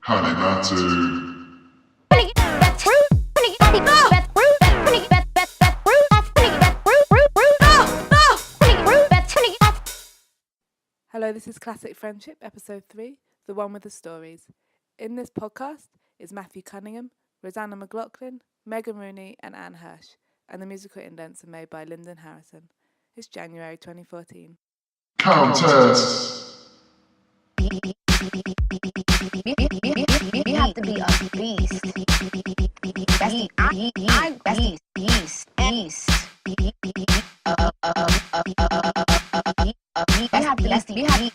Honey Mathew. Hello, this is Classic Friendship, Episode 3, the one with the stories. In this podcast is Mathew Cunningham, Rosanna McLaughlin, Megan Rooney and Anne Hirsch, and the musical indents are made by Lyndon Harrison. It's January 2014. Countess. You have to be a beast. Beast.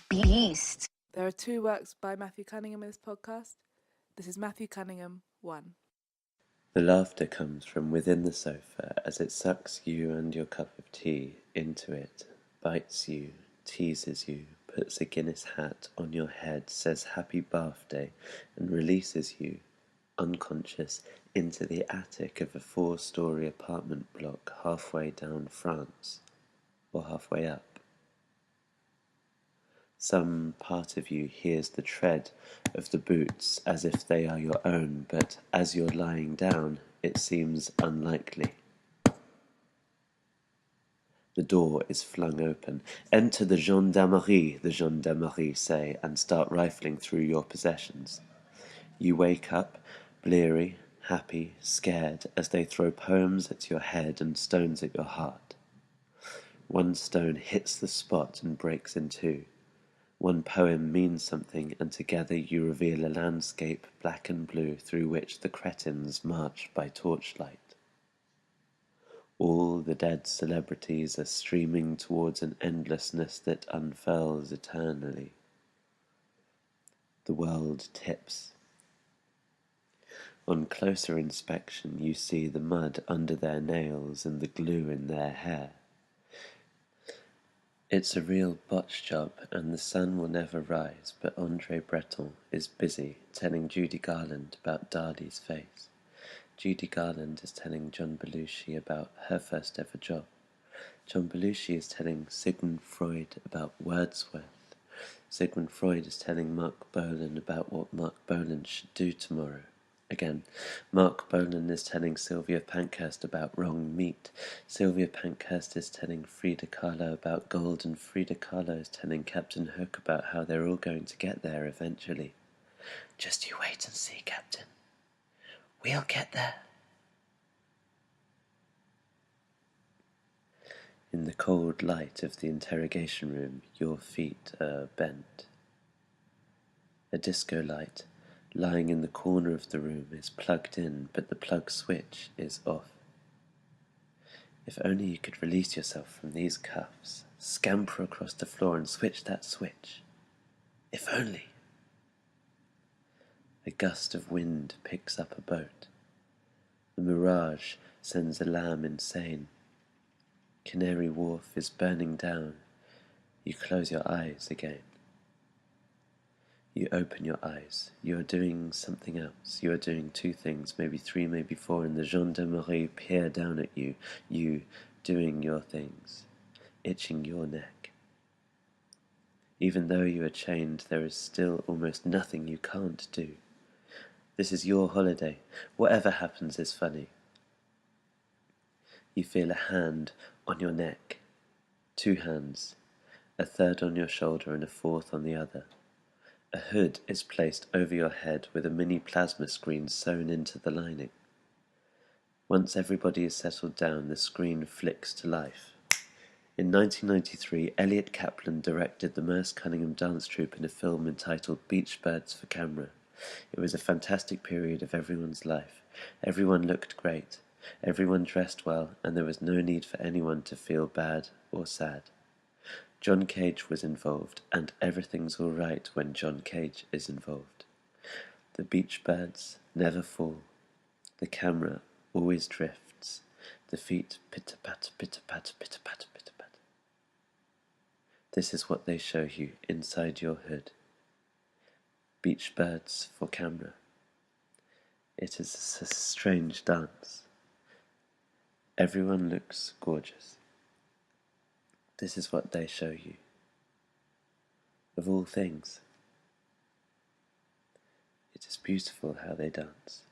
Beast. There are two works by Mathew Cunningham in this podcast. This is Mathew Cunningham 1. The laughter comes from within the sofa as it sucks you and your cup of tea into it, bites you, teases you, puts a Guinness hat on your head, says happy birthday, and releases you, unconscious, into the attic of a 4-story apartment block halfway down France, or halfway up. Some part of you hears the tread of the boots as if they are your own, but as you're lying down, it seems unlikely. The door is flung open. Enter the gendarmerie say, and start rifling through your possessions. You wake up, bleary, happy, scared, as they throw poems at your head and stones at your heart. One stone hits the spot and breaks in two. One poem means something, and together you reveal a landscape black and blue through which the cretins march by torchlight. All the dead celebrities are streaming towards an endlessness that unfurls eternally. The world tips. On closer inspection, you see the mud under their nails and the glue in their hair. It's a real botch job, and the sun will never rise, but Andre Breton is busy telling Judy Garland about Darley's face. Judy Garland is telling John Belushi about her first ever job. John Belushi is telling Sigmund Freud about Wordsworth. Sigmund Freud is telling Mark Bolan about what Mark Bolan should do tomorrow. Again, Mark Bolan is telling Sylvia Pankhurst about wrong meat. Sylvia Pankhurst is telling Frida Kahlo about gold, and Frida Kahlo is telling Captain Hook about how they're all going to get there eventually. Just you wait and see, Captain. We'll get there. In the cold light of the interrogation room, your feet are bent. A disco light lying in the corner of the room is plugged in, but the plug switch is off. If only you could release yourself from these cuffs, scamper across the floor and switch that switch. If only. A gust of wind picks up a boat. The mirage sends a lamb insane. Canary Wharf is burning down. You close your eyes again. You open your eyes. You are doing something else. You are doing two things, maybe three, maybe four, and the gendarmerie peer down at you. You doing your things, itching your neck. Even though you are chained, there is still almost nothing you can't do. This is your holiday. Whatever happens is funny. You feel a hand on your neck, two hands, a third on your shoulder and a fourth on the other. A hood is placed over your head with a mini plasma screen sewn into the lining. Once everybody is settled down, the screen flicks to life. In 1993, Elliot Kaplan directed the Merce Cunningham dance troupe in a film entitled Beach Birds for Camera. It was a fantastic period of everyone's life. Everyone looked great. Everyone dressed well, and there was no need for anyone to feel bad or sad. John Cage was involved, and everything's all right when John Cage is involved. The beach birds never fall. The camera always drifts. The feet pitter-patter, pitter-patter, pitter-patter, pitter-patter. This is what they show you inside your hood. Beach birds for camera. It is a strange dance. Everyone looks gorgeous. This is what they show you. Of all things, It is beautiful how they dance.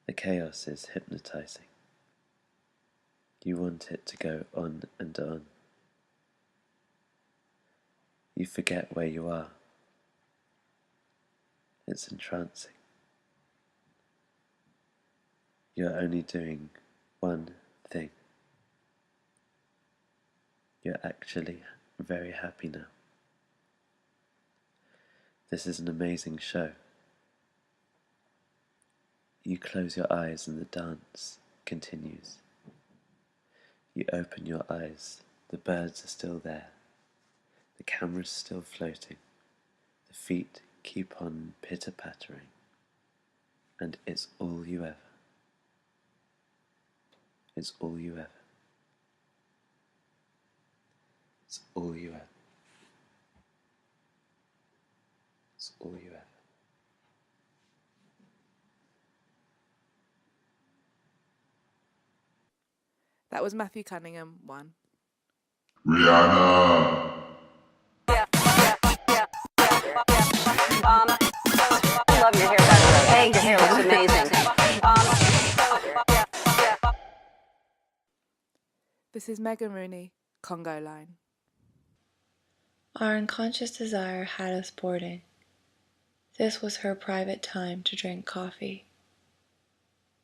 The chaos is hypnotizing. You want it to go on and on. You forget where you are. It's entrancing. You're only doing one thing. You're actually very happy now. This is an amazing show. You close your eyes and the dance continues. You open your eyes, the birds are still there. The camera's still floating. The feet keep on pitter-pattering. And it's all you ever. It's all you ever. It's all you ever. It's all you ever. That was Mathew Cunningham 1. Rihanna. I love your hair, by the way. Hey, your hair looks amazing. This is Megan Rooney, Congo Line. Our unconscious desire had us boarded. This was her private time to drink coffee.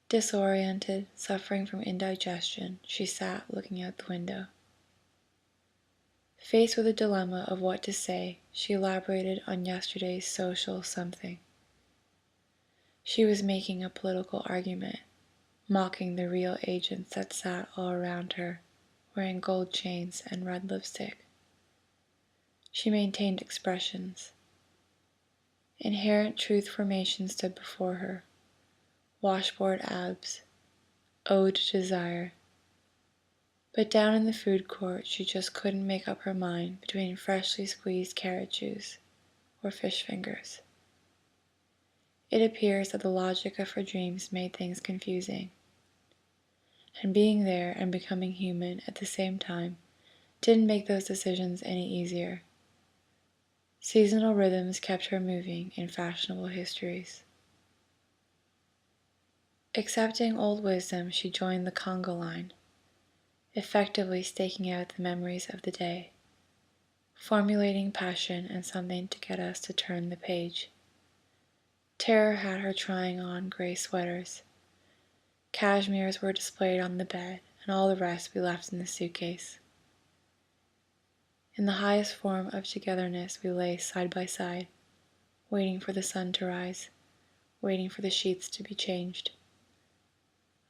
Disoriented, suffering from indigestion, she sat looking out the window. Faced with a dilemma of what to say, she elaborated on yesterday's social something. She was making a political argument, mocking the real agents that sat all around her, wearing gold chains and red lipstick. She maintained expressions. Inherent truth formation stood before her. Washboard abs, ode to desire. But down in the food court, she just couldn't make up her mind between freshly squeezed carrot juice or fish fingers. It appears that the logic of her dreams made things confusing. And being there and becoming human at the same time didn't make those decisions any easier. Seasonal rhythms kept her moving in fashionable histories. Accepting old wisdom, she joined the Congo line, effectively staking out the memories of the day, formulating passion and something to get us to turn the page. Terror had her trying on gray sweaters. Cashmeres were displayed on the bed, and all the rest we left in the suitcase. In the highest form of togetherness, we lay side by side, waiting for the sun to rise, waiting for the sheets to be changed.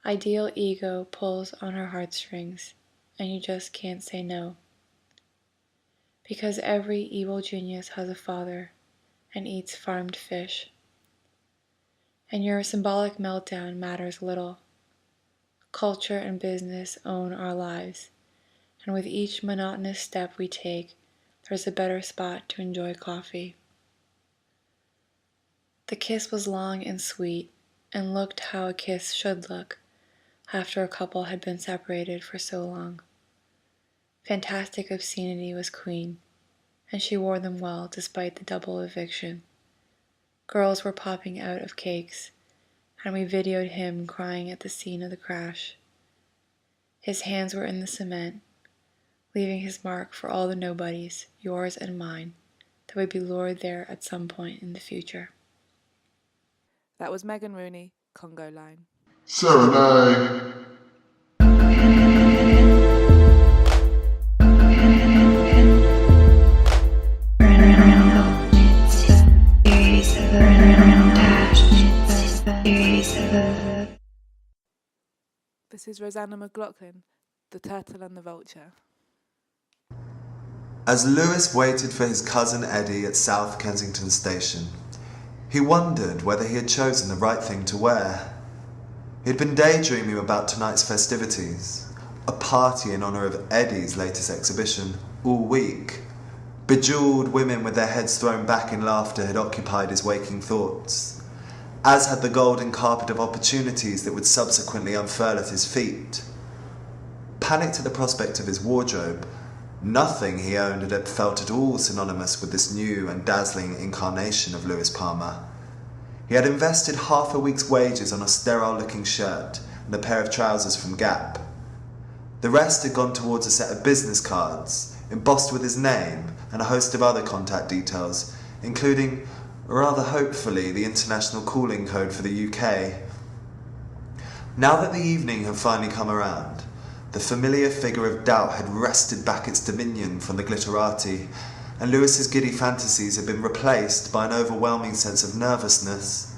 Ideal ego pulls on her heartstrings, and you just can't say no. Because every evil genius has a father and eats farmed fish. And your symbolic meltdown matters little. Culture and business own our lives, and with each monotonous step we take, there's a better spot to enjoy coffee. The kiss was long and sweet, and looked how a kiss should look after a couple had been separated for so long. Fantastic obscenity was queen, and she wore them well despite the double eviction. Girls were popping out of cakes, and we videoed him crying at the scene of the crash. His hands were in the cement, leaving his mark for all the nobodies, yours and mine, that would be lured there at some point in the future. That was Megan Rooney, Congo Line. Serenade. This is Rosanna McLaughlin, The Turtle and the Vulture. As Lewis waited for his cousin Eddie at South Kensington Station, he wondered whether he had chosen the right thing to wear. He had been daydreaming about tonight's festivities, a party in honour of Eddie's latest exhibition, all week. Bejeweled women with their heads thrown back in laughter had occupied his waking thoughts, as had the golden carpet of opportunities that would subsequently unfurl at his feet. Panicked at the prospect of his wardrobe, Nothing he owned had felt at all synonymous with this new and dazzling incarnation of Lewis Palmer. He had invested half a week's wages on a sterile-looking shirt and a pair of trousers from Gap. The rest had gone towards a set of business cards, embossed with his name and a host of other contact details, including, rather hopefully, the international calling code for the UK. Now that the evening had finally come around, the familiar figure of doubt had wrested back its dominion from the glitterati, and Lewis's giddy fantasies had been replaced by an overwhelming sense of nervousness.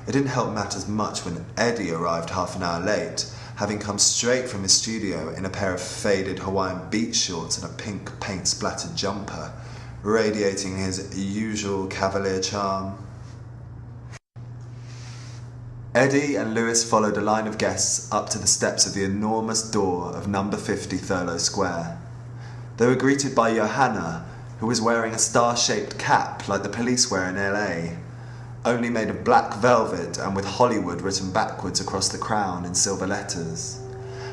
It didn't help matters much when Eddie arrived half an hour late, having come straight from his studio in a pair of faded Hawaiian beach shorts and a pink paint-splattered jumper, radiating his usual cavalier charm. Eddie and Lewis followed a line of guests up to the steps of the enormous door of number 50 Thurlow Square. They were greeted by Johanna, who was wearing a star-shaped cap like the police wear in LA, only made of black velvet and with Hollywood written backwards across the crown in silver letters.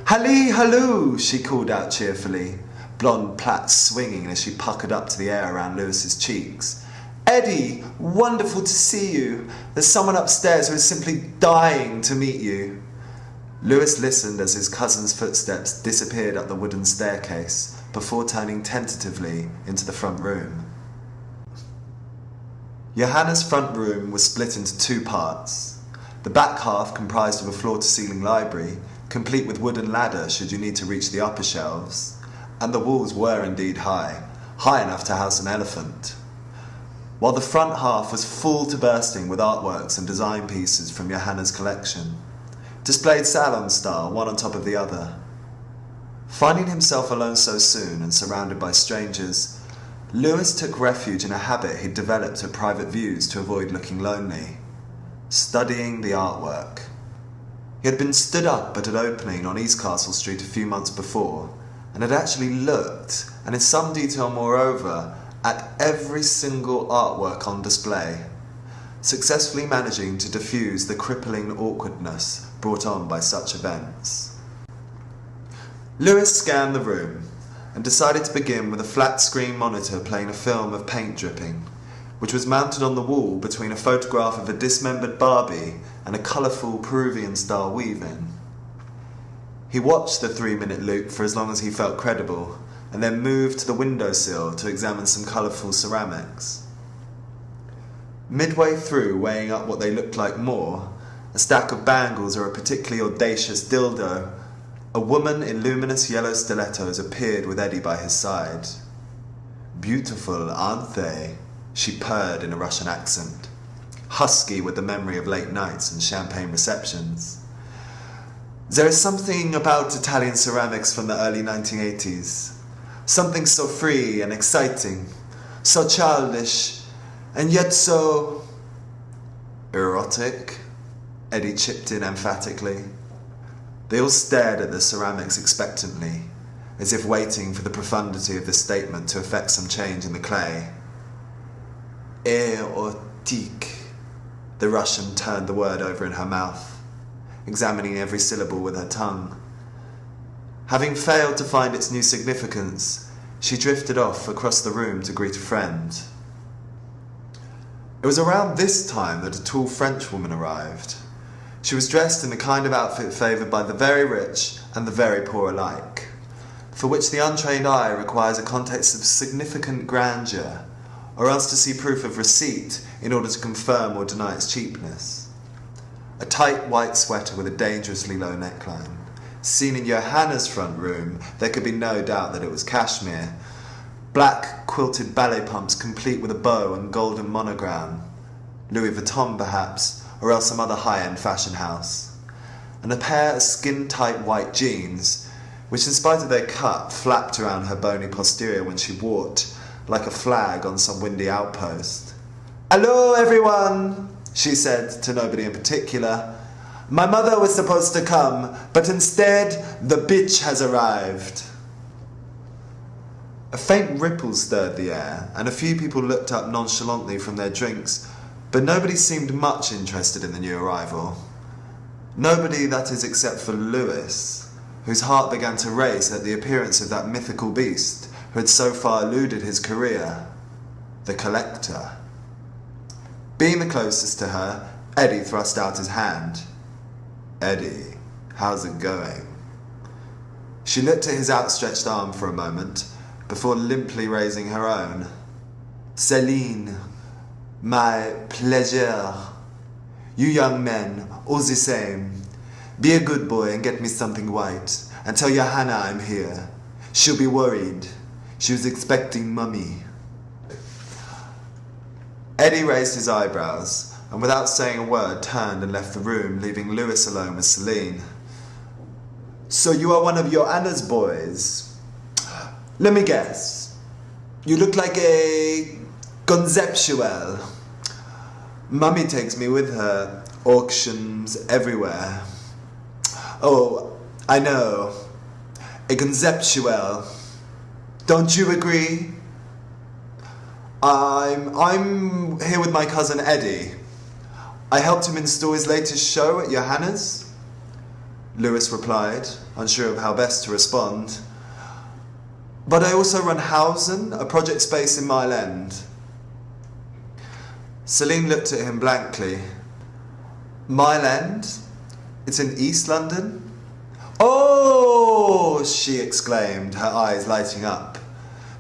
"Halli halloo!" she called out cheerfully, blonde plaits swinging as she puckered up to the air around Lewis's cheeks. "Eddie, wonderful to see you. There's someone upstairs who is simply dying to meet you." Lewis listened as his cousin's footsteps disappeared up the wooden staircase before turning tentatively into the front room. Johanna's front room was split into two parts. The back half comprised of a floor-to-ceiling library, complete with wooden ladder should you need to reach the upper shelves, and the walls were indeed high enough to house an elephant. While the front half was full to bursting with artworks and design pieces from Johanna's collection, displayed salon style, one on top of the other. Finding himself alone so soon and surrounded by strangers, Lewis took refuge in a habit he'd developed at private views to avoid looking lonely: studying the artwork. He had been stood up at an opening on East Castle Street a few months before, and had actually looked, and in some detail moreover, at every single artwork on display, successfully managing to diffuse the crippling awkwardness brought on by such events. Lewis scanned the room and decided to begin with a flat-screen monitor playing a film of paint dripping, which was mounted on the wall between a photograph of a dismembered Barbie and a colourful Peruvian-style weave-in. He watched the 3-minute loop for as long as he felt credible, and then moved to the windowsill to examine some colourful ceramics. Midway through weighing up what they looked like more, a stack of bangles or a particularly audacious dildo, a woman in luminous yellow stilettos appeared with Eddie by his side. "Beautiful, aren't they?" she purred in a Russian accent, husky with the memory of late nights and champagne receptions. There is something about Italian ceramics from the early 1980s. Something so free and exciting, so childish, and yet so erotic, Eddie chipped in emphatically. They all stared at the ceramics expectantly, as if waiting for the profundity of this statement to effect some change in the clay. Erotique. The Russian turned the word over in her mouth, examining every syllable with her tongue. Having failed to find its new significance, she drifted off across the room to greet a friend. It was around this time that a tall Frenchwoman arrived. She was dressed in the kind of outfit favoured by the very rich and the very poor alike, for which the untrained eye requires a context of significant grandeur, or else to see proof of receipt in order to confirm or deny its cheapness. A tight white sweater with a dangerously low neckline. Seen in Johanna's front room, there could be no doubt that it was cashmere. Black quilted ballet pumps complete with a bow and golden monogram. Louis Vuitton perhaps, or else some other high-end fashion house. And a pair of skin-tight white jeans, which in spite of their cut, flapped around her bony posterior when she walked, like a flag on some windy outpost. "Hello, everyone," she said to nobody in particular. "My mother was supposed to come, but instead, the bitch has arrived." A faint ripple stirred the air, and a few people looked up nonchalantly from their drinks, but nobody seemed much interested in the new arrival. Nobody, that is, except for Lewis, whose heart began to race at the appearance of that mythical beast, who had so far eluded his career, the collector. Being the closest to her, Eddie thrust out his hand. "Eddie, how's it going?" She looked at his outstretched arm for a moment, before limply raising her own. "Céline, my pleasure. You young men, all the same. Be a good boy and get me something white, and tell Johanna I'm here. She'll be worried. She was expecting Mummy." Eddie raised his eyebrows, and without saying a word turned and left the room, leaving Lewis alone with Céline. "So you are one of Johanna's boys? Let me guess. You look like a conceptual. Mummy takes me with her, auctions everywhere. Oh, I know. A conceptual. Don't you agree? I'm here with my cousin Eddie. I helped him install his latest show at Johanna's." Lewis replied, unsure of how best to respond. "But I also run Hausen, a project space in Mile End." Céline looked at him blankly. "Mile End? It's in East London?" "Oh!" she exclaimed, her eyes lighting up.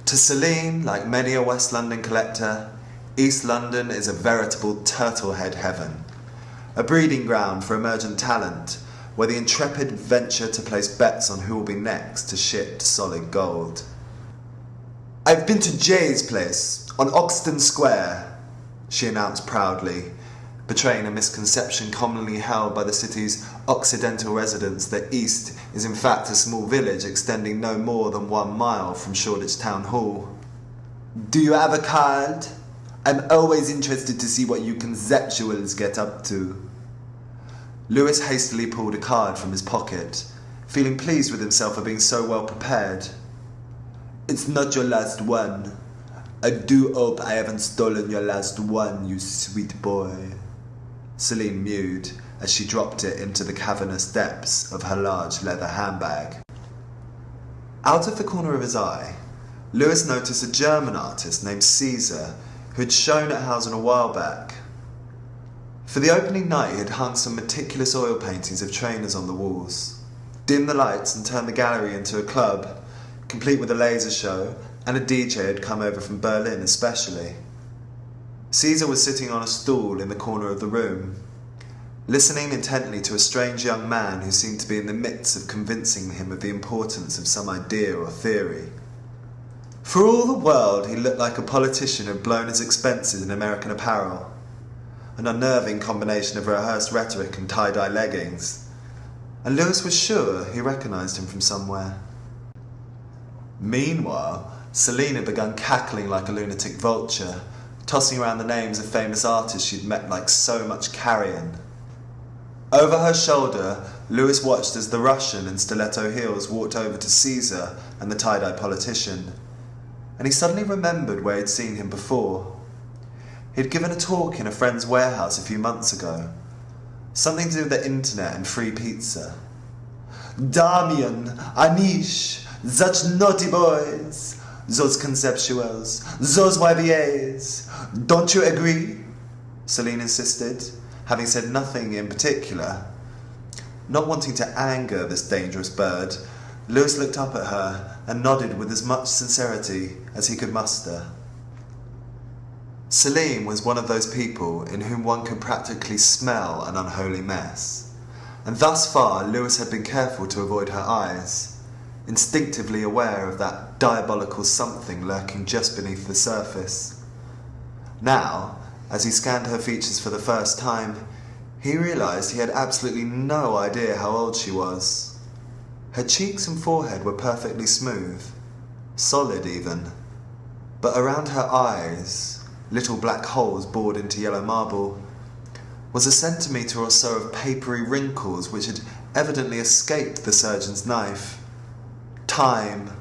To Céline, like many a West London collector, East London is a veritable turtlehead heaven, a breeding ground for emergent talent, where the intrepid venture to place bets on who will be next to ship solid gold. "I've been to Jay's place, on Oxton Square," she announced proudly, betraying a misconception commonly held by the city's Occidental residents that East is in fact a small village extending no more than 1 mile from Shoreditch Town Hall. "Do you have a card? I'm always interested to see what you conceptuals get up to." Lewis hastily pulled a card from his pocket, feeling pleased with himself for being so well prepared. "It's not your last one. I do hope I haven't stolen your last one, you sweet boy." Céline mewed as she dropped it into the cavernous depths of her large leather handbag. Out of the corner of his eye, Lewis noticed a German artist named Caesar who had shown at Hausen a while back. For the opening night he had hung some meticulous oil paintings of trainers on the walls, dimmed the lights and turned the gallery into a club, complete with a laser show, and a DJ had come over from Berlin especially. Caesar was sitting on a stool in the corner of the room, listening intently to a strange young man who seemed to be in the midst of convincing him of the importance of some idea or theory. For all the world he looked like a politician who had blown his expenses in American apparel, an unnerving combination of rehearsed rhetoric and tie-dye leggings, and Lewis was sure he recognised him from somewhere. Meanwhile, Céline had begun cackling like a lunatic vulture, tossing around the names of famous artists she'd met like so much carrion. Over her shoulder, Lewis watched as the Russian in stiletto heels walked over to Caesar and the tie-dye politician, and he suddenly remembered where he'd seen him before. He'd given a talk in a friend's warehouse a few months ago, something to do with the internet and free pizza. "Damien, Anish, such naughty boys, those conceptuals, those YVAs, don't you agree?" Céline insisted, having said nothing in particular. Not wanting to anger this dangerous bird, Lewis looked up at her and nodded with as much sincerity as he could muster. Céline was one of those people in whom one could practically smell an unholy mess, and thus far Lewis had been careful to avoid her eyes, instinctively aware of that diabolical something lurking just beneath the surface. Now, as he scanned her features for the first time, he realised he had absolutely no idea how old she was. Her cheeks and forehead were perfectly smooth, solid even, but around her eyes, little black holes bored into yellow marble, was a centimetre or so of papery wrinkles which had evidently escaped the surgeon's knife. Time,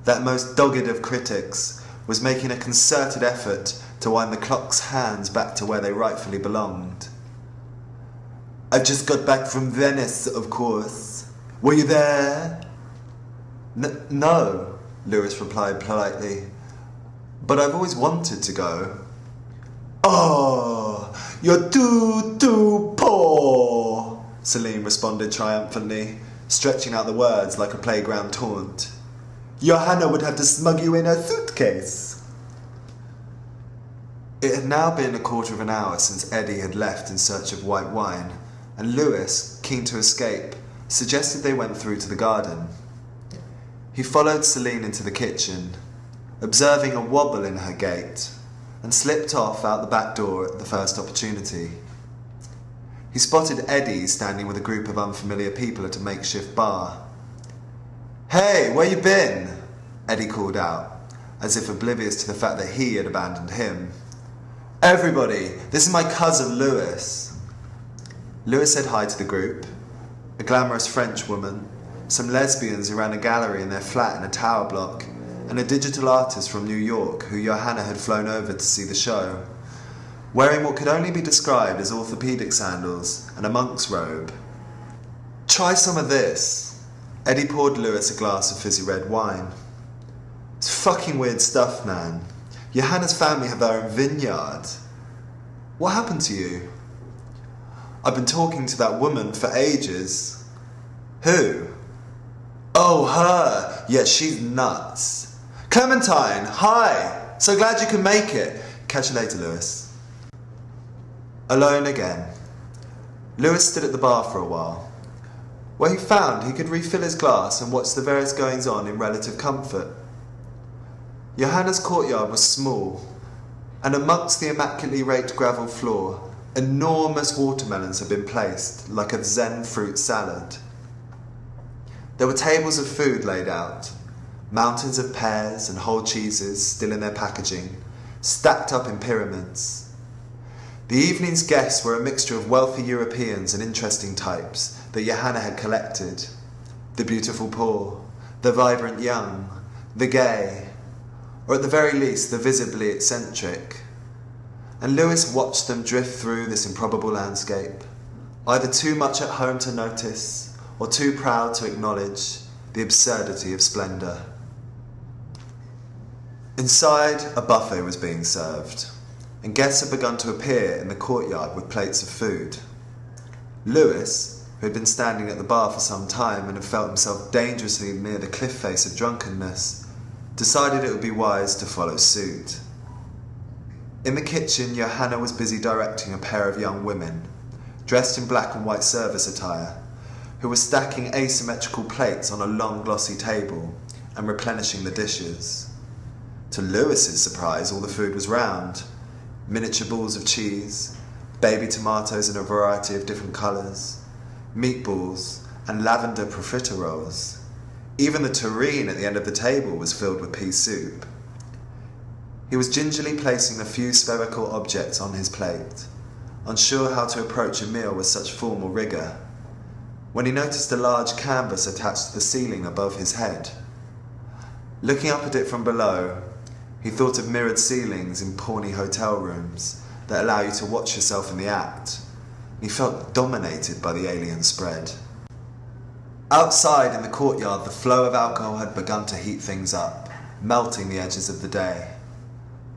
that most dogged of critics, was making a concerted effort to wind the clock's hands back to where they rightfully belonged. "I've just got back from Venice, of course. Were you there?" No," Lewis replied politely. "But I've always wanted to go." "Oh, you're too poor," Celine responded triumphantly, stretching out the words like a playground taunt. "Johanna would have to smuggle you in her suitcase." It had now been a quarter of an hour since Eddie had left in search of white wine, and Lewis, keen to escape, suggested they went through to the garden. He followed Celine into the kitchen, observing a wobble in her gait, and slipped off out the back door at the first opportunity. He spotted Eddie standing with a group of unfamiliar people at a makeshift bar. "Hey, where you been?" Eddie called out, as if oblivious to the fact that he had abandoned him. "Everybody, this is my cousin Lewis." Lewis said hi to the group, a glamorous French woman, some lesbians who ran a gallery in their flat in a tower block, and a digital artist from New York who Johanna had flown over to see the show, wearing what could only be described as orthopedic sandals and a monk's robe. "Try some of this." Eddie poured Lewis a glass of fizzy red wine. "It's fucking weird stuff, man. Johanna's family have their own vineyard. What happened to you?" "I've been talking to that woman for ages." "Who?" "Oh, her. Yeah, she's nuts." "Clementine, hi. So glad you can make it. Catch you later, Lewis." Alone again. Lewis stood at the bar for a while, where he found he could refill his glass and watch the various goings-on in relative comfort. Johanna's courtyard was small, and amongst the immaculately raked gravel floor, enormous watermelons had been placed, like a zen fruit salad. There were tables of food laid out, mountains of pears and whole cheeses still in their packaging, stacked up in pyramids. The evening's guests were a mixture of wealthy Europeans and interesting types that Johanna had collected. The beautiful poor, the vibrant young, the gay, or at the very least the visibly eccentric. And Lewis watched them drift through this improbable landscape, either too much at home to notice, or too proud to acknowledge the absurdity of splendour. Inside, a buffet was being served, and guests had begun to appear in the courtyard with plates of food. Lewis, who had been standing at the bar for some time and had felt himself dangerously near the cliff face of drunkenness, decided it would be wise to follow suit. In the kitchen, Johanna was busy directing a pair of young women, dressed in black and white service attire, who were stacking asymmetrical plates on a long glossy table and replenishing the dishes. To Lewis's surprise, all the food was round. Miniature balls of cheese, baby tomatoes in a variety of different colours, meatballs, and lavender profiteroles. Even the tureen at the end of the table was filled with pea soup. He was gingerly placing the few spherical objects on his plate, unsure how to approach a meal with such formal rigour, when he noticed a large canvas attached to the ceiling above his head. Looking up at it from below, he thought of mirrored ceilings in porny hotel rooms that allow you to watch yourself in the act. He felt dominated by the alien spread. Outside in the courtyard, the flow of alcohol had begun to heat things up, melting the edges of the day.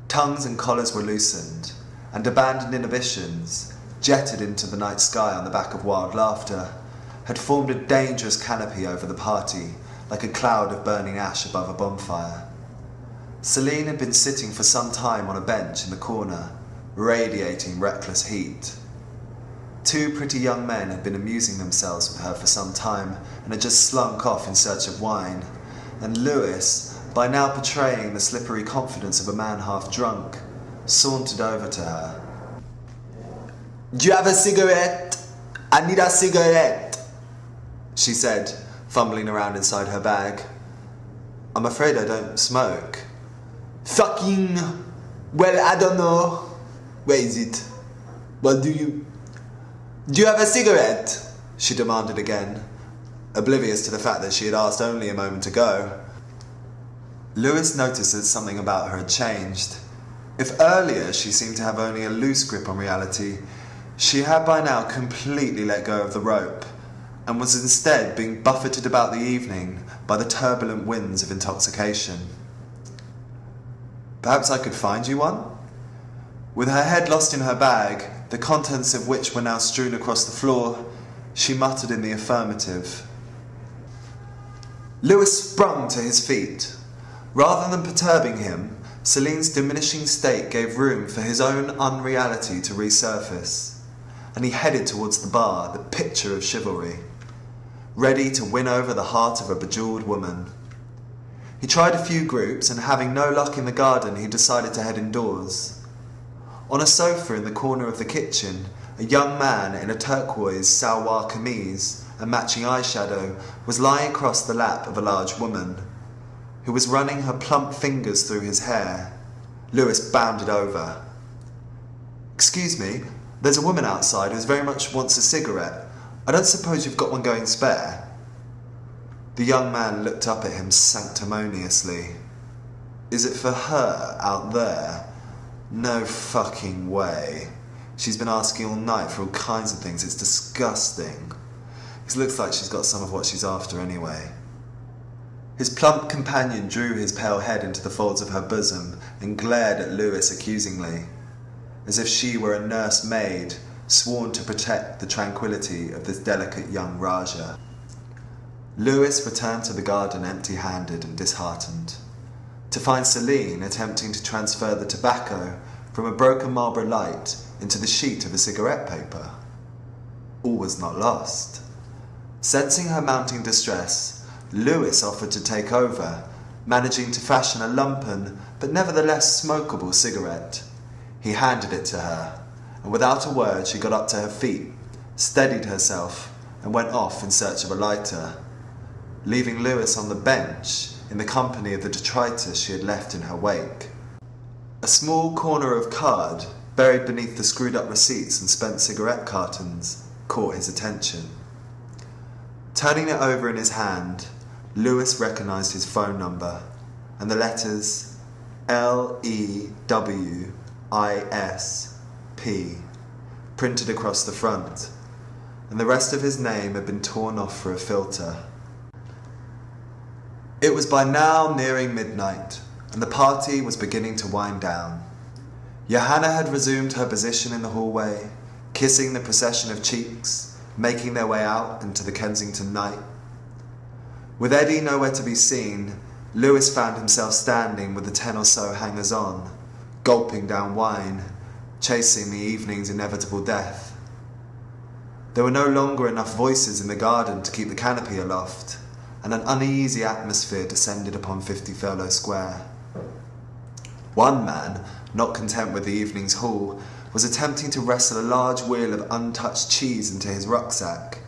Tongues and collars were loosened, and abandoned inhibitions, jetted into the night sky on the back of wild laughter, had formed a dangerous canopy over the party, like a cloud of burning ash above a bonfire. Celine had been sitting for some time on a bench in the corner, radiating reckless heat. Two pretty young men had been amusing themselves with her for some time and had just slunk off in search of wine, and Lewis, by now portraying the slippery confidence of a man half drunk, sauntered over to her. "Do you have a cigarette? I need a cigarette," she said, fumbling around inside her bag. "I'm afraid I don't smoke." "Fucking... well, I don't know. Where is it? What do you have a cigarette?" she demanded again, oblivious to the fact that she had asked only a moment ago. Lewis noticed that something about her had changed. If earlier she seemed to have only a loose grip on reality, she had by now completely let go of the rope, and was instead being buffeted about the evening by the turbulent winds of intoxication. Perhaps I could find you one? With her head lost in her bag, the contents of which were now strewn across the floor, she muttered in the affirmative. Lewis sprung to his feet. Rather than perturbing him, Celine's diminishing state gave room for his own unreality to resurface, and he headed towards the bar, the picture of chivalry, ready to win over the heart of a bejewelled woman. He tried a few groups, and having no luck in the garden, he decided to head indoors. On a sofa in the corner of the kitchen, a young man in a turquoise salwar kameez and matching eyeshadow was lying across the lap of a large woman, who was running her plump fingers through his hair. Lewis bounded over. Excuse me, there's a woman outside who very much wants a cigarette. I don't suppose you've got one going spare? The young man looked up at him sanctimoniously. Is it for her out there? No fucking way. She's been asking all night for all kinds of things. It's disgusting. It looks like she's got some of what she's after anyway. His plump companion drew his pale head into the folds of her bosom and glared at Lewis accusingly, as if she were a nursemaid sworn to protect the tranquility of this delicate young Raja. Lewis returned to the garden empty-handed and disheartened, to find Celine attempting to transfer the tobacco from a broken Marlboro Light into the sheet of a cigarette paper. All was not lost. Sensing her mounting distress, Lewis offered to take over, managing to fashion a lumpen but nevertheless smokable cigarette. He handed it to her, and without a word she got up to her feet, steadied herself, and went off in search of a lighter, leaving Lewis on the bench in the company of the detritus she had left in her wake. A small corner of card, buried beneath the screwed-up receipts and spent cigarette cartons, caught his attention. Turning it over in his hand, Lewis recognised his phone number and the letters LEWISP printed across the front, and the rest of his name had been torn off for a filter. It was by now nearing midnight, and the party was beginning to wind down. Johanna had resumed her position in the hallway, kissing the procession of cheeks, making their way out into the Kensington night. With Eddie nowhere to be seen, Lewis found himself standing with the 10 or so hangers-on, gulping down wine, chasing the evening's inevitable death. There were no longer enough voices in the garden to keep the canopy aloft, and an uneasy atmosphere descended upon 50 Furlough Square. One man, not content with the evening's haul, was attempting to wrestle a large wheel of untouched cheese into his rucksack.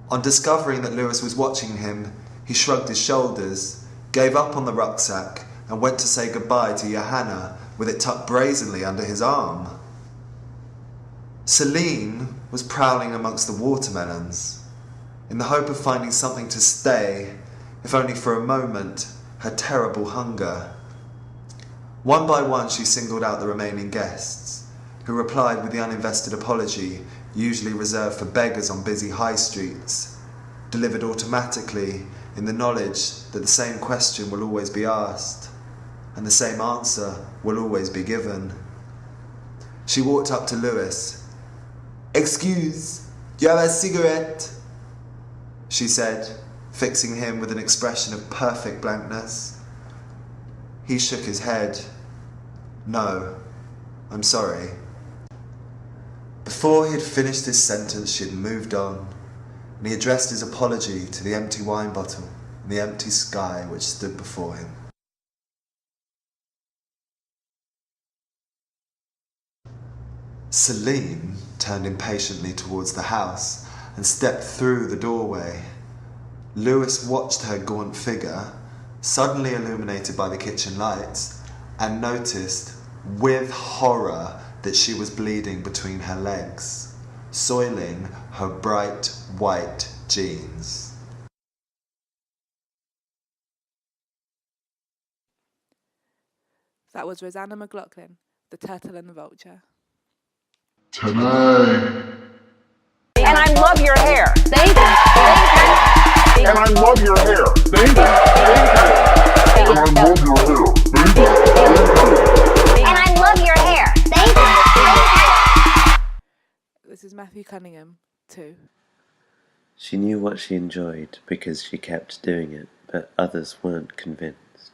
On discovering that Lewis was watching him, he shrugged his shoulders, gave up on the rucksack, and went to say goodbye to Johanna with it tucked brazenly under his arm. Celine was prowling amongst the watermelons, in the hope of finding something to stay, if only for a moment, her terrible hunger. One by one she singled out the remaining guests, who replied with the uninvested apology usually reserved for beggars on busy high streets, delivered automatically in the knowledge that the same question will always be asked, and the same answer will always be given. She walked up to Lewis. "Excuse, do you have a cigarette?" she said, fixing him with an expression of perfect blankness. He shook his head. "No, I'm sorry." Before he had finished his sentence, she had moved on, and he addressed his apology to the empty wine bottle and the empty sky which stood before him. Celine turned impatiently towards the house and stepped through the doorway. Lewis watched her gaunt figure, suddenly illuminated by the kitchen lights, and noticed with horror that she was bleeding between her legs, soiling her bright white jeans. That was Rosanna McLaughlin, The Turtle and the Vulture. Tonight. And I love your hair. Thank you. And I love your hair. Thank you. And I love your hair. Thank you. And I love your hair. Thank you. This is Mathew Cunningham, 2. She knew what she enjoyed because she kept doing it, but others weren't convinced.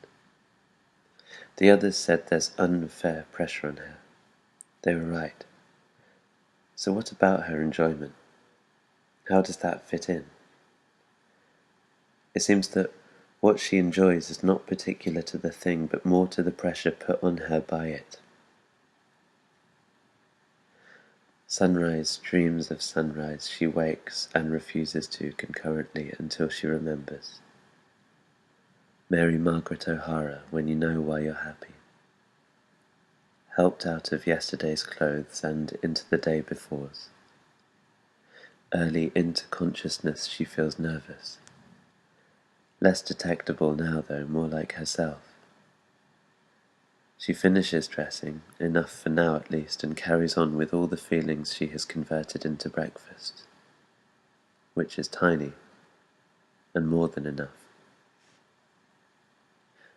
The others said there's unfair pressure on her. They were right. So what about her enjoyment? How does that fit in? It seems that what she enjoys is not particular to the thing, but more to the pressure put on her by it. Sunrise dreams of sunrise, she wakes and refuses to concurrently until she remembers. Mary Margaret O'Hara, when you know why you're happy. Helped out of yesterday's clothes and into the day before's. Early into consciousness she feels nervous. Less detectable now though, more like herself. She finishes dressing, enough for now at least, and carries on with all the feelings she has converted into breakfast, which is tiny, and more than enough.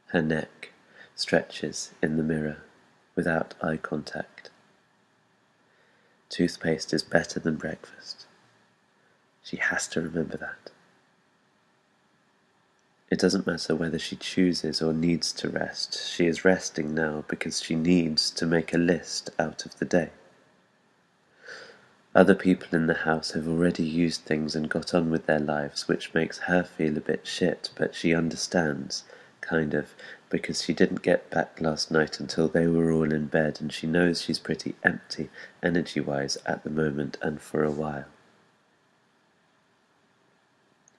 Her neck stretches in the mirror, without eye contact. Toothpaste is better than breakfast. She has to remember that. It doesn't matter whether she chooses or needs to rest. She is resting now because she needs to make a list out of the day. Other people in the house have already used things and got on with their lives, which makes her feel a bit shit, but she understands, kind of, because she didn't get back last night until they were all in bed, and she knows she's pretty empty, energy-wise, at the moment and for a while.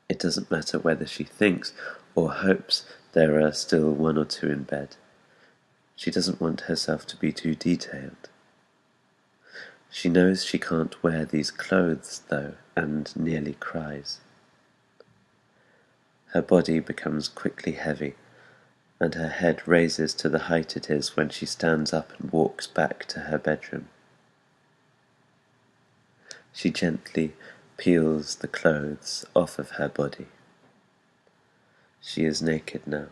It doesn't matter whether she thinks or hopes there are still 1 or 2 in bed. She doesn't want herself to be too detailed. She knows she can't wear these clothes, though, and nearly cries. Her body becomes quickly heavy, and her head raises to the height it is when she stands up and walks back to her bedroom. She gently peels the clothes off of her body. She is naked now.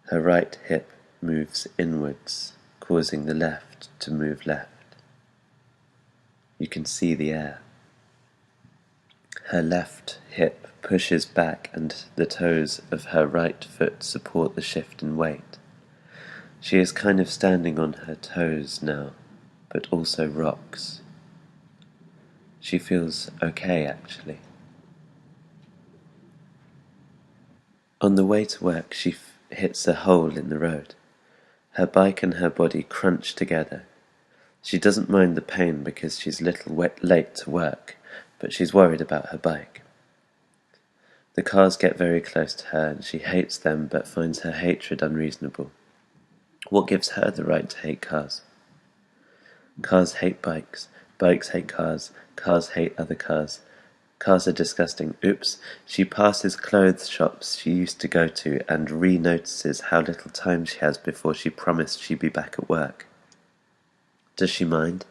Her right hip moves inwards, causing the left to move left. You can see the air. Her left hip pushes back and the toes of her right foot support the shift in weight. She is kind of standing on her toes now, but also rocks. She feels okay, actually. On the way to work, she hits a hole in the road. Her bike and her body crunch together. She doesn't mind the pain because she's a little late to work, but she's worried about her bike. The cars get very close to her and she hates them but finds her hatred unreasonable. What gives her the right to hate cars? Cars hate bikes, bikes hate cars, cars hate other cars. Cars are disgusting. Oops, she passes clothes shops she used to go to and re-notices how little time she has before she promised she'd be back at work. Does she mind?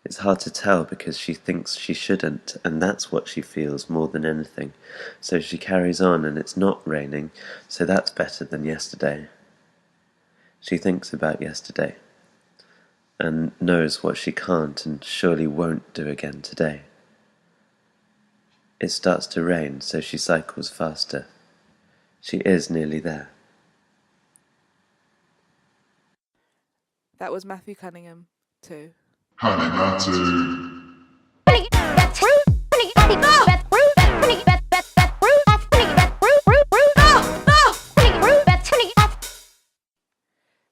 It's hard to tell because she thinks she shouldn't, and that's what she feels more than anything. So she carries on, and it's not raining, so that's better than yesterday. She thinks about yesterday, and knows what she can't and surely won't do again today. It starts to rain, so she cycles faster. She is nearly there. That was Mathew Cunningham, 2. Honey, not to.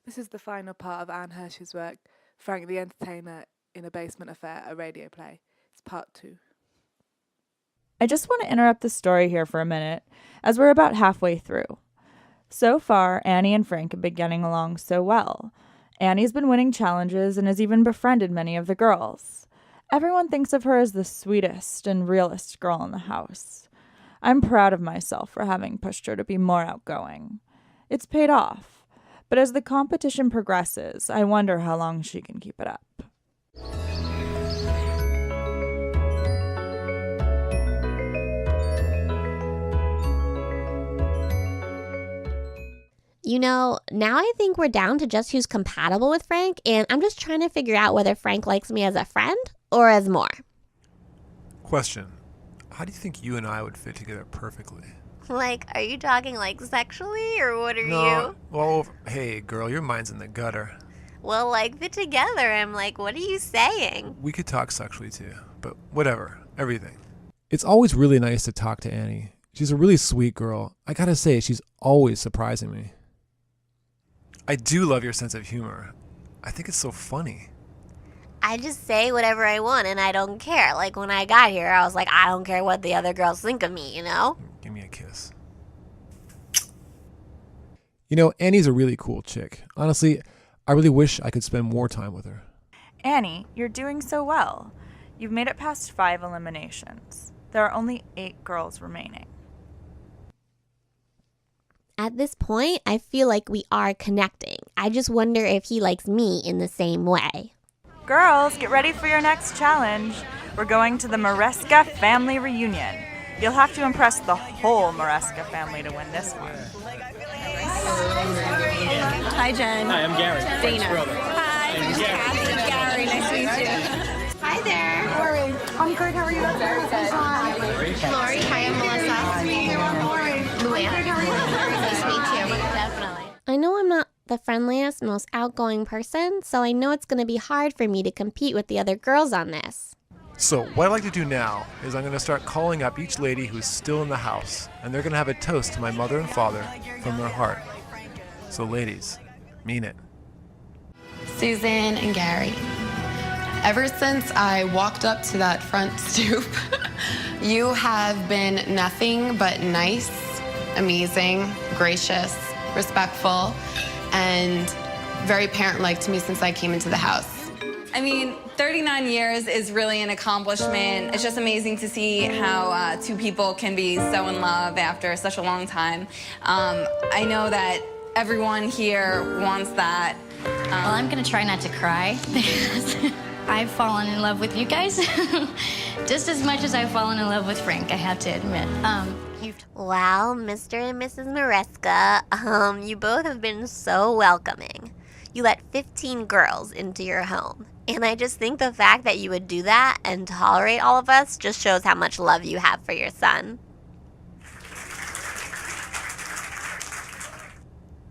This is the final part of Anne Hirsch's work, Frank the Entertainer in a Basement Affair, a radio play. It's part 2. I just want to interrupt the story here for a minute, as we're about halfway through. So far, Annie and Frank have been getting along so well. Annie's been winning challenges and has even befriended many of the girls. Everyone thinks of her as the sweetest and realest girl in the house. I'm proud of myself for having pushed her to be more outgoing. It's paid off, but as the competition progresses, I wonder how long she can keep it up. You know, now I think we're down to just who's compatible with Frank, and I'm just trying to figure out whether Frank likes me as a friend or as more. Question. How do you think you and I would fit together perfectly? Like, are you talking like sexually, or what are No, you? well, hey, girl, your mind's in the gutter. Well, like, fit together. I'm like, what are you saying? We could talk sexually too, but whatever, everything. It's always really nice to talk to Annie. She's a really sweet girl. I gotta say, she's always surprising me. I do love your sense of humor. I think it's so funny. I just say whatever I want and I don't care. Like when I got here, I was like, I don't care what the other girls think of me, you know? Give me a kiss. You know, Annie's a really cool chick. Honestly, I really wish I could spend more time with her. Annie, you're doing so well. You've made it past 5 eliminations. There are only 8 girls remaining. At this point, I feel like we are connecting. I just wonder if he likes me in the same way. Girls, get ready for your next challenge. We're going to the Maresca family reunion. You'll have to impress the whole Maresca family to win this one. Hi, Jen. Hi, I'm Gary. Dana. Hi, I'm Kathy. Gary, nice to meet you. Hi there. Lori. I'm good. How are you? Very good. Lori. Hi, I'm Melissa. Nice to meet you. I'm Lori. Luann. How are you? Nice to meet you. Definitely. I know I'm not the friendliest, most outgoing person, so I know it's going to be hard for me to compete with the other girls on this. So what I'd like to do now is I'm going to start calling up each lady who's still in the house, and they're going to have a toast to my mother and father from their heart. So ladies, mean it. Susan and Gary. Ever since I walked up to that front stoop, you have been nothing but nice, amazing, gracious, respectful, and very parent-like to me since I came into the house. I mean, 39 years is really an accomplishment. It's just amazing to see how 2 people can be so in love after such a long time. I know that everyone here wants that. Well, I'm gonna try not to cry because I've fallen in love with you guys just as much as I've fallen in love with Frank, I have to admit. Wow, Mr. and Mrs. Maresca, you both have been so welcoming. You let 15 girls into your home. And I just think the fact that you would do that and tolerate all of us just shows how much love you have for your son.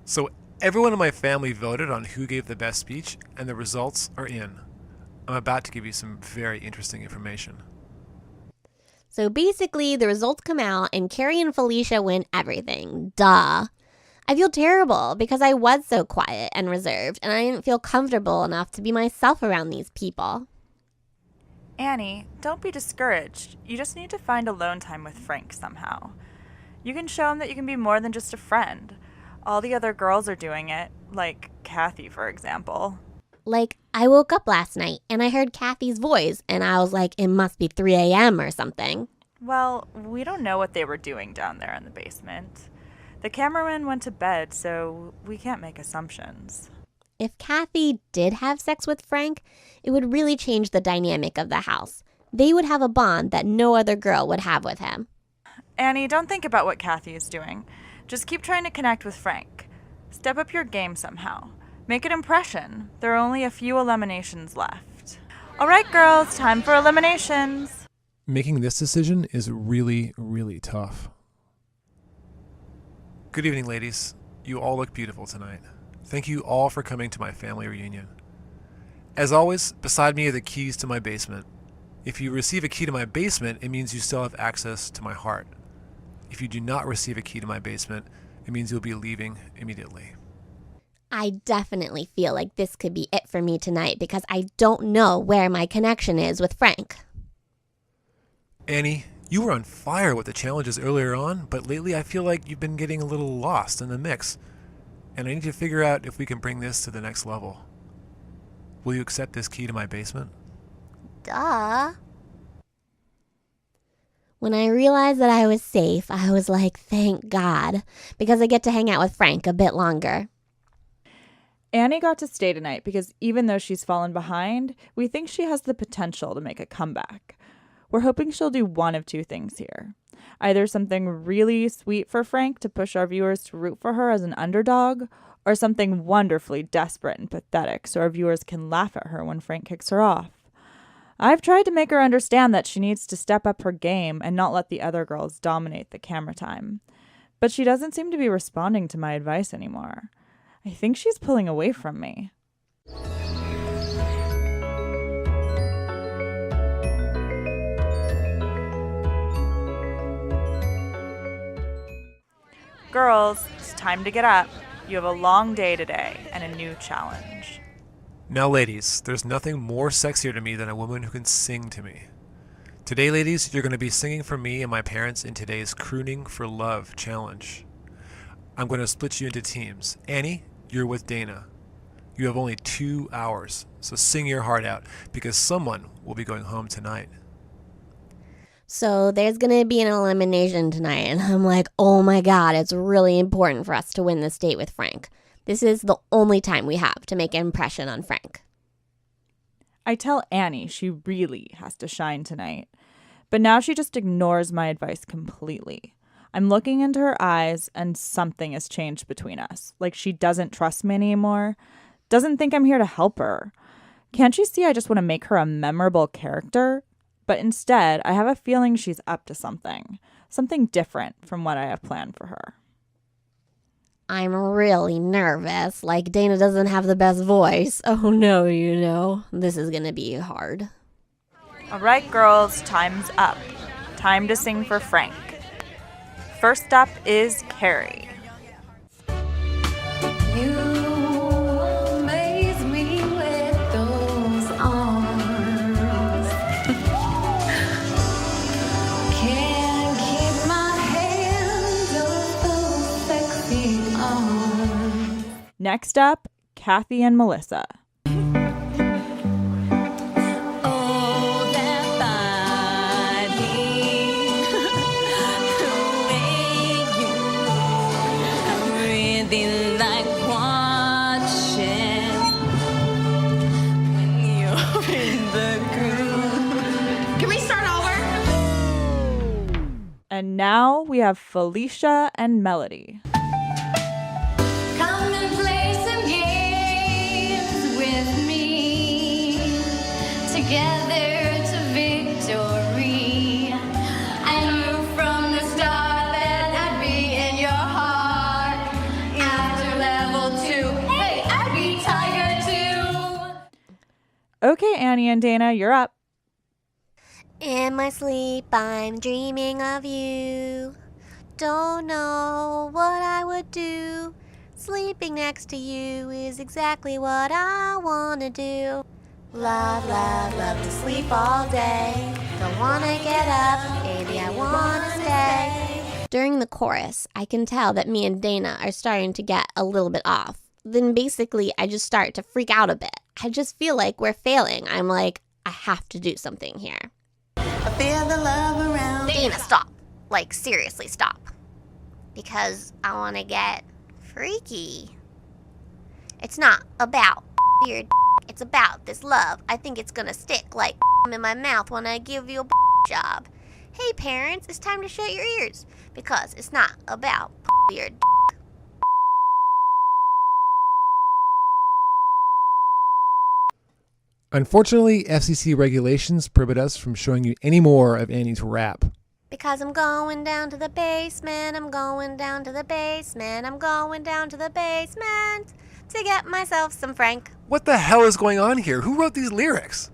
So everyone in my family voted on who gave the best speech, and the results are in. I'm about to give you some very interesting information. So basically, the results come out and Carrie and Felicia win everything. Duh. I feel terrible because I was so quiet and reserved and I didn't feel comfortable enough to be myself around these people. Annie, don't be discouraged. You just need to find alone time with Frank somehow. You can show him that you can be more than just a friend. All the other girls are doing it, like Kathy, for example. Like, I woke up last night and I heard Kathy's voice and I was like, it must be 3 a.m. or something. Well, we don't know what they were doing down there in the basement. The cameraman went to bed, so we can't make assumptions. If Kathy did have sex with Frank, it would really change the dynamic of the house. They would have a bond that no other girl would have with him. Annie, don't think about what Kathy is doing. Just keep trying to connect with Frank. Step up your game somehow. Make an impression. There are only a few eliminations left. All right, girls, time for eliminations. Making this decision is really, really tough. Good evening, ladies. You all look beautiful tonight. Thank you all for coming to my family reunion. As always, beside me are the keys to my basement. If you receive a key to my basement, it means you still have access to my heart. If you do not receive a key to my basement, it means you'll be leaving immediately. I definitely feel like this could be it for me tonight because I don't know where my connection is with Frank. Annie, you were on fire with the challenges earlier on, but lately I feel like you've been getting a little lost in the mix. And I need to figure out if we can bring this to the next level. Will you accept this key to my basement? Duh. When I realized that I was safe, I was like, thank God, because I get to hang out with Frank a bit longer. Annie got to stay tonight because even though she's fallen behind, we think she has the potential to make a comeback. We're hoping she'll do one of two things here. Either something really sweet for Frank to push our viewers to root for her as an underdog, or something wonderfully desperate and pathetic so our viewers can laugh at her when Frank kicks her off. I've tried to make her understand that she needs to step up her game and not let the other girls dominate the camera time. But she doesn't seem to be responding to my advice anymore. I think she's pulling away from me. Girls, it's time to get up. You have a long day today and a new challenge. Now, ladies, there's nothing more sexier to me than a woman who can sing to me. Today, ladies, you're going to be singing for me and my parents in today's Crooning for Love challenge. I'm going to split you into teams. Annie, you're with Dana. You have only 2 hours, so sing your heart out because someone will be going home tonight. So there's going to be an elimination tonight, and I'm like, oh my God, it's really important for us to win this date with Frank. This is the only time we have to make an impression on Frank. I tell Annie she really has to shine tonight, but now she just ignores my advice completely. I'm looking into her eyes, and something has changed between us. Like she doesn't trust me anymore, doesn't think I'm here to help her. Can't she see I just want to make her a memorable character? But instead, I have a feeling she's up to something different from what I have planned for her. I'm really nervous, like Dana doesn't have the best voice. Oh no, this is going to be hard. All right, girls, time's up. Time to sing for Frank. First up is Carrie. You amaze me with those arms. Can't keep my hands off those sexy arms. Next up, Kathy and Melissa. And now we have Felicia and Melody. Come and play some games with me. Together to victory. I knew from the start that I'd be in your heart. After level 2, hey, I'd be tiger too. Okay, Annie and Dana, you're up. In my sleep, I'm dreaming of you. Don't know what I would do. Sleeping next to you is exactly what I want to do. Love, love, love to sleep all day. Don't want to get up, baby, I want to stay. During the chorus, I can tell that me and Dana are starting to get a little bit off. Then basically, I just start to freak out a bit. I just feel like we're failing. I'm like, I have to do something here. I feel the love around. Dana, stop. Like, seriously, stop. Because I want to get freaky. It's not about your it's about this love. I think it's gonna stick like in my mouth when I give you a job. Hey, parents, it's time to shut your ears. Because it's not about your Unfortunately, FCC regulations prohibit us from showing you any more of Annie's rap. Because I'm going down to the basement, I'm going down to the basement, I'm going down to the basement to get myself some Frank. What the hell is going on here? Who wrote these lyrics?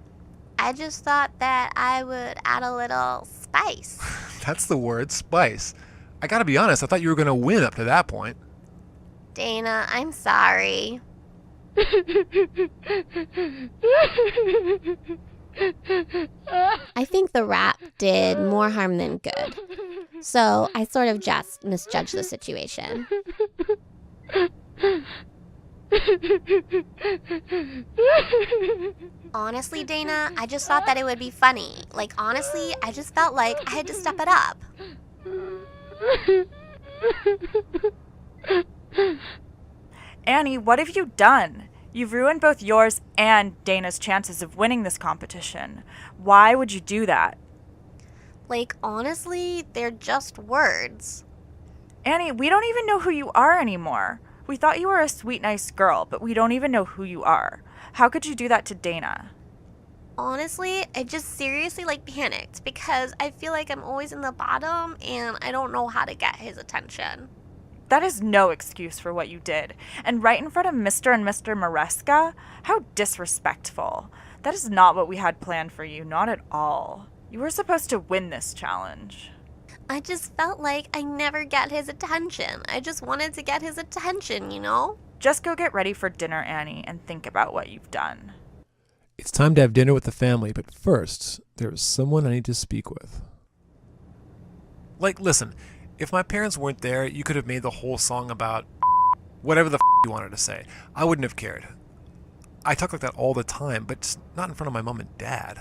I just thought that I would add a little spice. That's the word, spice. I gotta be honest, I thought you were gonna win up to that point. Dana, I'm sorry. I think the rap did more harm than good. So I sort of just misjudged the situation. Honestly, Dana, I just thought that it would be funny. Like, honestly, I just felt like I had to step it up. Annie, what have you done? You've ruined both yours and Dana's chances of winning this competition. Why would you do that? Like, honestly, they're just words. Annie, we don't even know who you are anymore. We thought you were a sweet, nice girl, but we don't even know who you are. How could you do that to Dana? Honestly, I just seriously panicked because I feel like I'm always in the bottom and I don't know how to get his attention. That is no excuse for what you did. And right in front of Mr. and Mr. Maresca? How disrespectful. That is not what we had planned for you, not at all. You were supposed to win this challenge. I just felt like I never get his attention. I just wanted to get his attention, you know? Just go get ready for dinner, Annie, and think about what you've done. It's time to have dinner with the family, but first, there is someone I need to speak with. Listen, if my parents weren't there, you could have made the whole song about whatever the you wanted to say. I wouldn't have cared. I talk like that all the time, but just not in front of my mom and dad.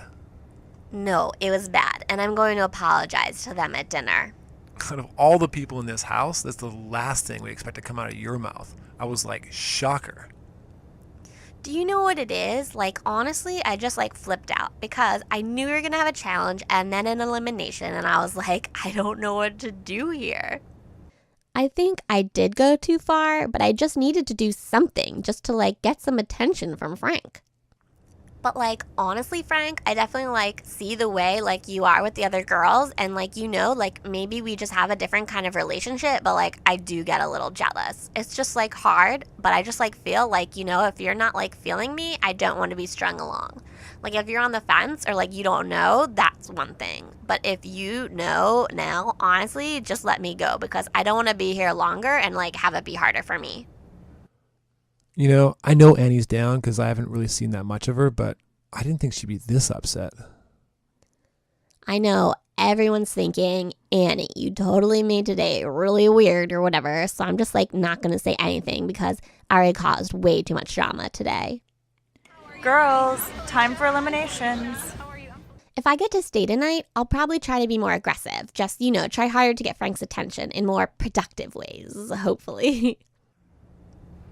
No, it was bad, and I'm going to apologize to them at dinner. Out of all the people in this house, that's the last thing we expect to come out of your mouth. I was like, shocker. Do you know what it is? Honestly, I just flipped out because I knew we were going to have a challenge and then an elimination, and I was like, I don't know what to do here. I think I did go too far, but I just needed to do something just to get some attention from Frank. But honestly, Frank, I definitely see the way you are with the other girls, and maybe we just have a different kind of relationship, but I do get a little jealous. It's just hard, but I just feel if you're not feeling me, I don't want to be strung along. If you're on the fence or you don't know, that's one thing. But if you know now, honestly, just let me go because I don't want to be here longer and have it be harder for me. You know, I know Annie's down because I haven't really seen that much of her, but I didn't think she'd be this upset. I know everyone's thinking, Annie, you totally made today really weird or whatever, so I'm just not going to say anything because I already caused way too much drama today. Girls, time for eliminations. If I get to stay tonight, I'll probably try to be more aggressive. Just, try harder to get Frank's attention in more productive ways, hopefully.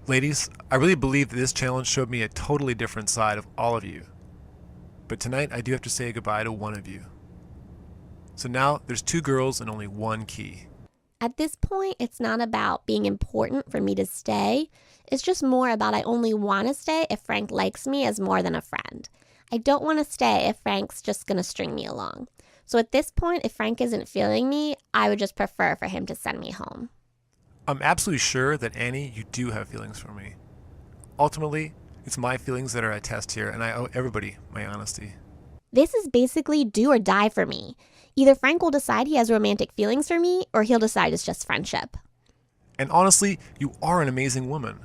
Ladies, I really believe that this challenge showed me a totally different side of all of you. But tonight, I do have to say goodbye to one of you. So now, there's 2 girls and only 1 key. At this point, it's not about being important for me to stay. It's just more about I only want to stay if Frank likes me as more than a friend. I don't want to stay if Frank's just going to string me along. So at this point, if Frank isn't feeling me, I would just prefer for him to send me home. I'm absolutely sure that, Annie, you do have feelings for me. Ultimately, it's my feelings that are at test here, and I owe everybody my honesty. This is basically do or die for me. Either Frank will decide he has romantic feelings for me, or he'll decide it's just friendship. And honestly, you are an amazing woman.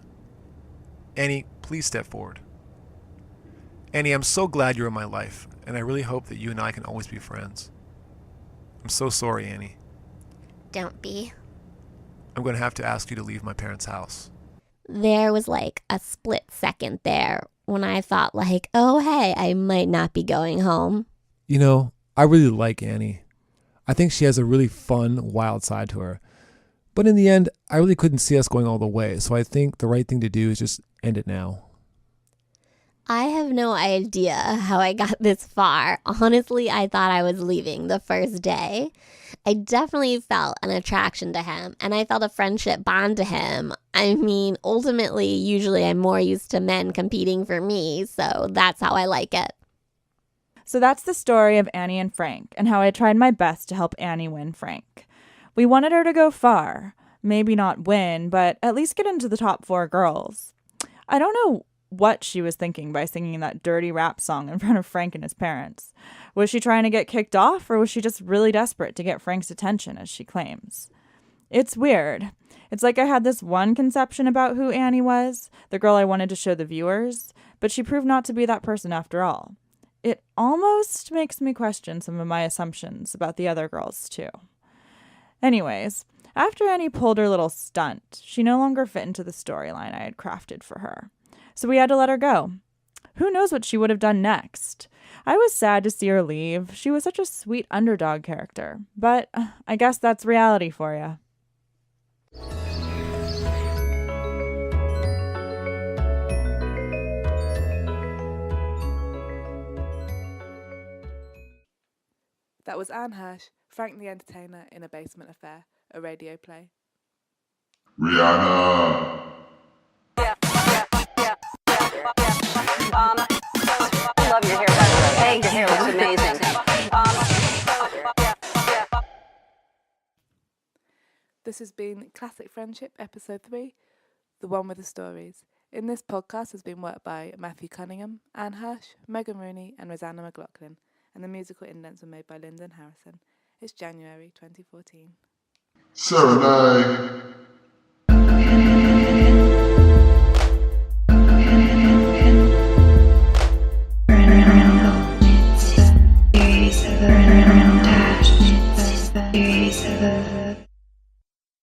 Annie, please step forward. Annie, I'm so glad you're in my life, and I really hope that you and I can always be friends. I'm so sorry, Annie. Don't be. I'm going to have to ask you to leave my parents' house. There was a split second there when I thought oh, hey, I might not be going home. You know, I really like Annie. I think she has a really fun, wild side to her. But in the end, I really couldn't see us going all the way, so I think the right thing to do is just end it now. I have no idea how I got this far. Honestly, I thought I was leaving the first day. I definitely felt an attraction to him, and I felt a friendship bond to him. I mean, ultimately, usually I'm more used to men competing for me, so that's how I like it. So that's the story of Annie and Frank, and how I tried my best to help Annie win Frank. We wanted her to go far. Maybe not win, but at least get into the top 4 girls. I don't know what she was thinking by singing that dirty rap song in front of Frank and his parents. Was she trying to get kicked off, or was she just really desperate to get Frank's attention, as she claims? It's weird. It's like I had this one conception about who Annie was, the girl I wanted to show the viewers, but she proved not to be that person after all. It almost makes me question some of my assumptions about the other girls, too. Anyways, after Annie pulled her little stunt, she no longer fit into the storyline I had crafted for her. So we had to let her go. Who knows what she would have done next? I was sad to see her leave. She was such a sweet underdog character. But I guess that's reality for you. That was Anne Hirsch Frank the Entertainer in a Basement Affair, a radio play. Rihanna. I love your hair, by the way. Hey, your hair looks amazing. This has been Classic Friendship, Episode 3, the one with the stories. In this podcast has been worked by Mathew Cunningham, Anne Hirsch, Megan Rooney and Rosanna McLaughlin, and the musical indents were made by Lyndon Harrison. It's January 2014. Serenade.